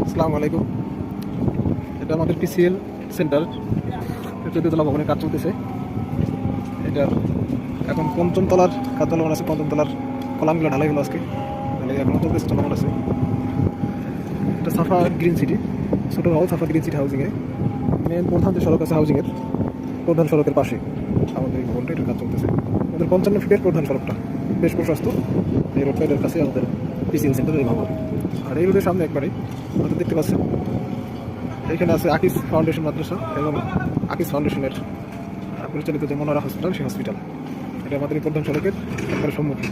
আসসালামু আলাইকুম। এটা আমাদের পিসিএল সেন্টার 14তলা ভবনের কাজ চলতেছে। এটা এখন পঞ্চম তলার কাজ চলমান আছে। পঞ্চম তলার কলামগুলো ঢালাই হলো আজকে, ঢালাই এখনও চলতেছে, চলমান আছে। এটা সাফা গ্রিন সিটি, ছোটো হল সাফা গ্রিন সিটি হাউজিংয়ে মেন প্রধান যে সড়ক আছে হাউজিংয়ের প্রধান সড়কের পাশে আমাদের এই ভবনটা, এটার কাজ চলতেছে। আমাদের 55 ফিটের প্রধান সড়কটা বেশ প্রশস্ত। এই রোডটা এটার কাছে আমাদের পিসিএল সেন্টারের এই ভবন। আর এই রোডের সামনে একবারে আমাদের দেখতে পাচ্ছেন এখানে আছে আকিস ফাউন্ডেশন মাদ্রাসা এবং আকিস ফাউন্ডেশনের পরিচালিত যে মনোরা হসপিটাল, সেই হসপিটাল। এটা আমাদের এই প্রধান সড়কের একবারে সম্মুখীন।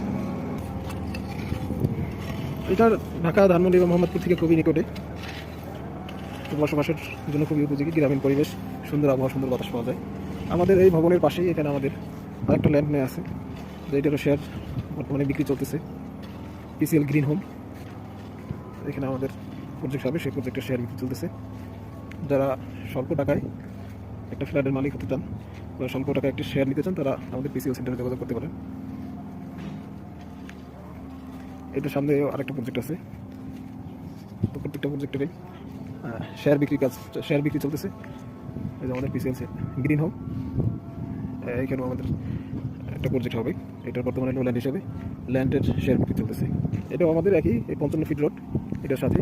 এটার ঢাকা, ধানমন্ডি এবং মোহাম্মদপুর থেকে খুবই নিকটে, বসবাসের জন্য খুবই উপযোগী। গ্রামীণ পরিবেশ, সুন্দর আবহাওয়া, সুন্দর বাতাস পাওয়া যায়। আমাদের এই ভবনের পাশেই এখানে আমাদের আরেকটা ল্যান্ড নিয়ে আছে, যেটারও শেয়ার বর্তমানে বিক্রি চলতেছে, পিসিএল গ্রিন হোম। এখানে আমাদের প্রজেক্ট হবে, সেই প্রজেক্টের শেয়ার বিক্রি চলতেছে। যারা স্বল্প টাকায় একটা ফ্ল্যাটের মালিক হতে চান বা স্বল্প টাকায় একটি শেয়ার নিতে চান, তারা আমাদের পিসিএল সেন্টারে যোগাযোগ করতে পারেন। এটার সামনে আরেকটা প্রজেক্ট আছে, তো প্রত্যেকটা প্রজেক্টেরই শেয়ার বিক্রি চলতেছে। এই যে আমাদের পিসিএল গ্রিন হোম, এখানেও আমাদের একটা প্রজেক্ট হবে। এটার বর্তমানে ল্যান্ড হিসেবে ল্যান্ডের শেয়ার বিক্রি চলতেছে। এটাও আমাদের একই, এই 55 ফিট রোড, এটার সাথে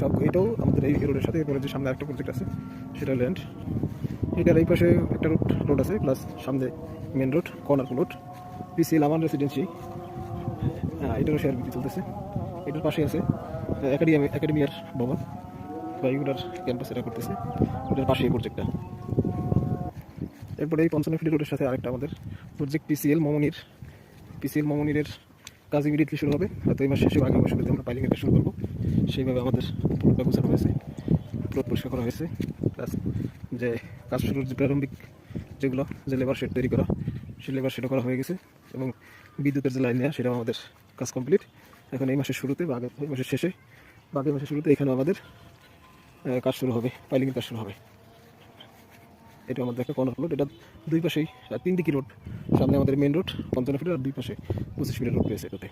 সব। এটাও আমাদের এই রোডের সাথে। এরপরে যে সামনে একটা প্রজেক্ট আছে, সেটা ল্যান্ড। এটার এই পাশে একটা রোড আছে, প্লাস সামনে main road, corner road, PCL Aman Residency. এটারও শেয়ার বিক্রি চলতেছে। এটার পাশে আছে একাডেমিয়ার ভবন বা ইউডার ক্যাম্পাস, এটা করতেছে। এটার পাশে এই প্রজেক্টটা। এরপরে এই 55 ফিট রোডের সাথে আরেকটা আমাদের প্রজেক্ট পিসিএল মমনিরের কাজ ইমিডিয়েটলি শুরু হবে। হয়তো এই মাস শেষে আগে মাসে আমরা পাইলিং এটা শুরু করবো। সেইভাবে আমাদের প্লটটা গোছানো হয়েছে, প্লট পরিষ্কার করা হয়েছে। প্লাস যে কাজ শুরুর যে প্রারম্ভিক যেগুলো, যে লেবার শেড তৈরি করা, সেই লেবার শেডও করা হয়ে গেছে। এবং বিদ্যুতের যে লাইন নেওয়া, সেটাও আমাদের কাজ কমপ্লিট। এখন এই মাসের শুরুতে বা এই মাসের শেষে বা আগের মাসের শুরুতে এখানে আমাদের কাজ শুরু হবে, পাইলিংয়ের কাজ শুরু হবে। এটা আমাদের একটা কর্নার রোড। এটা দুই পাশেই 3 দিকে রোড। সামনে আমাদের মেন রোড 55 ফিট, আর দুই পাশে 25 ফিটের রোড রয়েছে এটাতে।